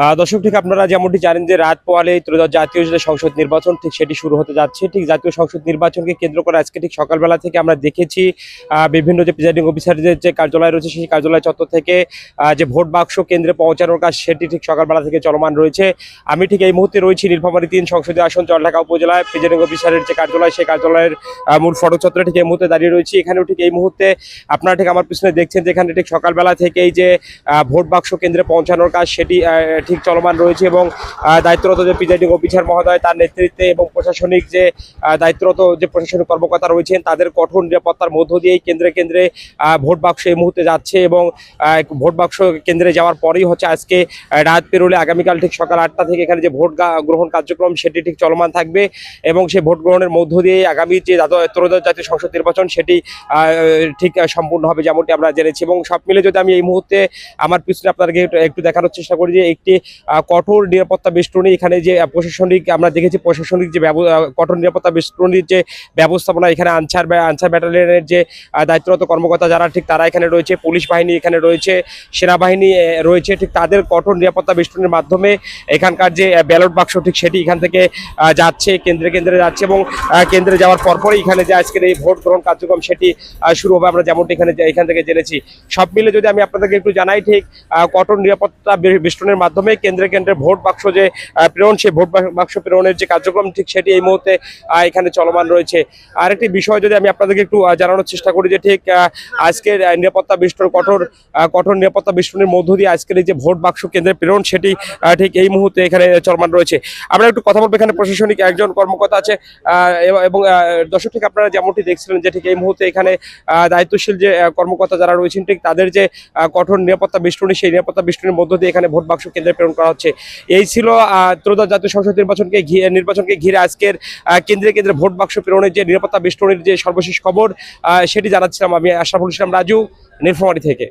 দর্শক, ঠিক আপনারা যেমনটি জানেন যে রাত পোয়ালে ত্রয়োদশ জাতীয় যে সংসদ নির্বাচন ঠিক সেটি শুরু হতে যাচ্ছে। ঠিক জাতীয় সংসদ নির্বাচনকে কেন্দ্র করে আজকে ঠিক সকালবেলা থেকে আমরা দেখেছি বিভিন্ন যে প্রিজাইডিং অফিসারদের যে কার্যালয় রয়েছে সেই কার্যালয় চত্বর থেকে যে ভোট বাক্স কেন্দ্রে পৌঁছানোর কাজ সেটি ঠিক সকালবেলা থেকে চলমান রয়েছে। আমি ঠিক এই মুহূর্তে রয়েছি নীলফামারী ৩ সংসদীয় আসন জলঢাকা উপজেলায় প্রিজাইডিং অফিসারের যে কার্যালয় সেই কার্যালয়ের মূল ফটক চত্বরে ঠিক এই মুহূর্তে দাঁড়িয়ে রয়েছি। এখানেও ঠিক এই মুহূর্তে আপনারা ঠিক আমার পিছনে দেখছেন যে এখানে ঠিক সকালবেলা থেকেই যে ভোট বাক্স কেন্দ্রে পৌঁছানোর কাজ সেটি ঠিক চলমান রয়েছে এবং দায়িত্বরত যে প্রিজাইডিং অফিসার মহোদয় তার নেতৃত্বে এবং প্রশাসনিক যে দায়িত্বরত যে প্রশাসনিক কর্মকর্তা রয়েছেন তাদের কঠোর নিরাপত্তার মধ্য দিয়েই কেন্দ্রে কেন্দ্রে ভোট বাক্স এই মুহূর্তে যাচ্ছে এবং ভোট বাক্স কেন্দ্রে যাওয়ার পরেই হচ্ছে আজকে রাত পেরোলে আগামীকাল ঠিক সকাল 8টা থেকে এখানে যে ভোট গ্রহণ কার্যক্রম সেটি ঠিক চলমান থাকবে এবং সেই ভোট গ্রহণের মধ্য দিয়ে আগামী যে ত্রয়োদশ জাতীয় সংসদ নির্বাচন সেটি ঠিক সম্পূর্ণ হবে যেমনটি আমরা জেনেছি। এবং সব মিলে যদি আমি এই মুহূর্তে আমার পিছনে আপনাদেরকে একটু দেখানোর চেষ্টা করি যে একটি কঠোর নিরাপত্তা বেষ্টনী এখানে যে প্রশাসনিক আমরা দেখেছি প্রশাসনিক যে কঠোর নিরাপত্তা বেষ্টনীর যে ব্যবস্থাপনা এখানে আনসার ব্যাটালিয়নের যে দায়িত্বরত কর্মকর্তা যারা ঠিক তারা এখানে রয়েছে, পুলিশ বাহিনী এখানে রয়েছে, সেনাবাহিনী রয়েছে, ঠিক তাদের কঠোর নিরাপত্তা বেষ্টনীর মাধ্যমে এখানকার যে ব্যালট বাক্স ঠিক সেটি এখান থেকে যাচ্ছে কেন্দ্রে কেন্দ্রে যাচ্ছে এবং কেন্দ্রে যাওয়ার পরপরই এখানে যে আজকের এই ভোট গ্রহণ কার্যক্রম সেটি শুরু হবে আমরা যেমনটি এখান থেকে জেনেছি। সব মিলে যদি আমি আপনাদেরকে একটু জানাই ঠিক কঠোর নিরাপত্তা বেষ্টনীর মাধ্যমে কেন্দ্রে কেন্দ্রে ভোট বাক্স যে প্রেরণ সেই ভোট বাক্স প্রেরণের যে কার্যক্রম ঠিক সেটি এই মুহূর্তে এখানে চলমান রয়েছে। আরেকটি বিষয় যদি আমি আপনাদেরকে একটু জানানোর চেষ্টা করি যে ঠিক আজকের নিরাপত্তা বেষ্টন কঠোর নিরাপত্তা বেষ্টনীর মধ্য দিয়ে আজকের এই যে ভোট বাক্স কেন্দ্রে প্রেরণ সেটি ঠিক এই মুহূর্তে এখানে চলমান রয়েছে। আমরা একটু কথা বলবো, এখানে প্রশাসনিক একজন কর্মকর্তা আছে এবং দর্শক ঠিক আপনারা যেমনটি দেখছিলেন যে ঠিক এই মুহূর্তে এখানে দায়িত্বশীল যে কর্মকর্তা যারা রয়েছেন ঠিক তাদের যে কঠোর নিরাপত্তা বেষ্টনী সেই নিরাপত্তা বেষ্টনীর মধ্য দিয়ে এখানে ভোট বাক্স কেন্দ্রে প্রেরণ করা হচ্ছে। এই ছিল ত্রয়োদশ জাতীয় সংসদ নির্বাচনকে ঘিরে আজকের কেন্দ্রে কেন্দ্রে ভোট বাক্স প্রেরণের যে নিরাপত্তা বেষ্টনীর যে সর্বশেষ খবর সেটি জানাচ্ছিলাম আমি আশরাফুল ইসলাম রাজু, নীলফামারী থেকে।